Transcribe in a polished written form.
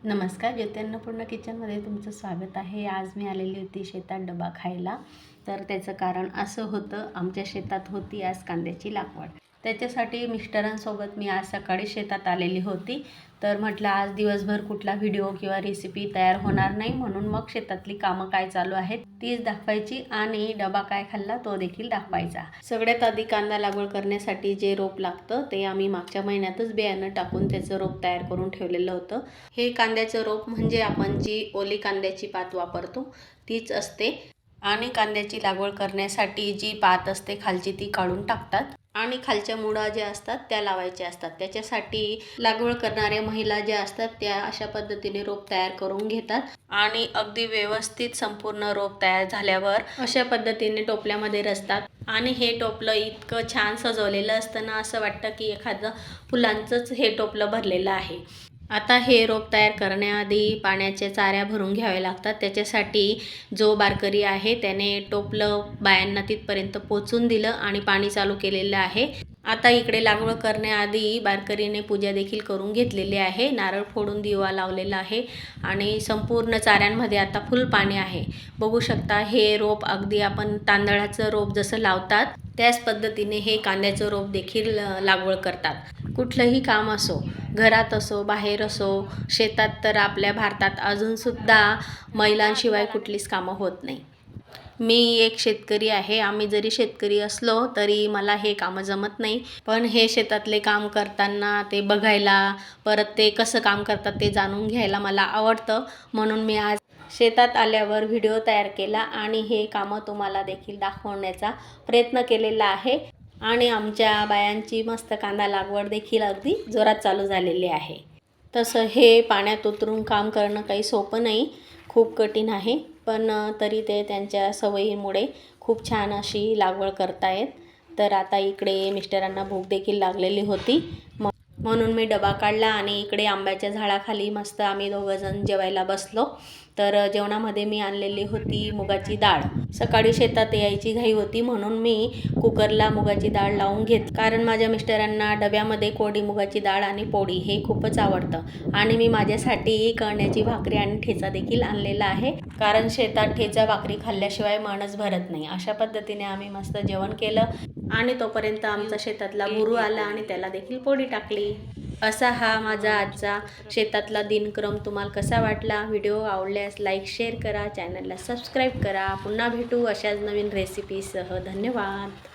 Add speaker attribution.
Speaker 1: नमस्कार, ज्योती अन्नपूर्णा किचनमध्ये तुमचं स्वागत आहे। आज मी आलेली होती शेतात डबा खायला। तर त्याचं कारण असं होतं, आमच्या शेतात होती आज कांद्याची लागवड। त्याच्यासाठी मिस्टरांसोबत मी आज सकाळी शेतात आलेली होती। तर म्हटलं आज दिवसभर कुठला व्हिडिओ किंवा रेसिपी तयार होणार नाही, म्हणून मग शेतातली कामं काय चालू आहेत तीच दाखवायची आणि डबा काय खाल्ला तो देखील दाखवायचा। सगळ्यात आधी कांदा लागवड करण्यासाठी जे रोप लागतं ते आम्ही मागच्या महिन्यातच बियाणं टाकून त्याचं रोप तयार करून ठेवलेलं होतं। हे कांद्याचं रोप म्हणजे आपण जी ओली कांद्याची पात वापरतो तीच असते आणि कांद्याची लागवड करण्यासाठी जी पात असते खालची ती काढून टाकतात आणि खालच्या मुळा ज्या असतात त्या लावायच्या असतात। त्याच्यासाठी लागवड करणाऱ्या महिला ज्या असतात त्या अशा पद्धतीने रोप तयार करून घेतात आणि अगदी व्यवस्थित संपूर्ण रोप तयार झाल्यावर अशा पद्धतीने टोपल्यामध्ये रचतात आणि हे टोपलं इतकं छान सजवलेलं असतं ना, असं वाटतं की एखादं फुलांचंच हे टोपलं भरलेलं आहे। आता हे रोप तयार करण्याआधी पाण्याच्या चाऱ्या भरून घ्याव्या लागतात। त्याच्यासाठी जो बारकरी आहे त्याने टोपलं बायांना तिथपर्यंत पोचून दिलं आणि पाणी चालू केलेलं आहे। आता इकडे लागवड करण्याआधी बारकरीने पूजा देखील करून घेतलेली आहे। नारळ फोडून दिवा लावलेला आहे आणि संपूर्ण चाऱ्यांमध्ये आता फुल पाणी आहे। बघू शकता हे रोप अगदी आपण तांदळाचं रोप जसं लावतात त्याच पद्धतीने हे कांद्याचं रोप देखील लागवड करतात। कुठलंही काम असो, घरात असो बाहेर असो, शेतात तर आपल्या भारतात अजूनसुद्धा महिलांशिवाय कुठलीच कामं होत नाही। मी एक शेतकरी आहे। आम्ही जरी शेतकरी असलो तरी मला हे कामं जमत नाही, पण हे शेतातले काम करताना ते बघायला, परत ते कसं काम करतात ते जाणून घ्यायला मला आवडतं। म्हणून मी आज शेतात आल्यावर व्हिडिओ तयार केला आणि हे कामं तुम्हाला देखील दाखवण्याचा प्रयत्न केलेला आहे आणि आमच्या बायांची मस्त कांदा लागवड देखील अगदी जोरात चालू झालेली आहे। तसं हे पाण्यात उतरून काम करणं काही सोपं नाही, खूप कठीण आहे, पण तरी ते त्यांच्या सवयीमुळे खूप छान अशी लागवड करतायत। तर आता इकडे मिस्टरांना भूक देखील लागलेली होती, म्हणून मी डबा काढला आणि इकडे आंब्याच्या झाडाखाली मस्त आम्ही दोघंजण जेवायला बसलो। तर जेवणामध्ये मी आणलेली होती मुगाची डाळ। सकाळी शेतात यायची घाई होती म्हणून मी कुकरला मुगाची डाळ लावून कारण माझ्या मिस्टरांना डब्यामध्ये कोरडी मुगाची डाळ आणि पोळी हे खूपच आवडतं आणि मी माझ्यासाठी कळण्याची भाकरी आणि ठेचा देखील आणलेला आहे, कारण शेतात ठेचा भाकरी खाल्ल्याशिवाय मनच भरत नाही। अशा पद्धतीने आम्ही मस्त जेवण केलं आणि तोपर्यंत आमचा शेतातला गुरु आला आणि त्याला देखील पोळी टाकली। असा हा माझा आजचा शेतातला दिनक्रम तुम्हाला कसा वाटला? व्हिडिओ आवडल्यास लाईक शेअर करा, चॅनलला सबस्क्राईब करा। पुन्हा भेटू अशाच नवीन रेसिपीसह। धन्यवाद।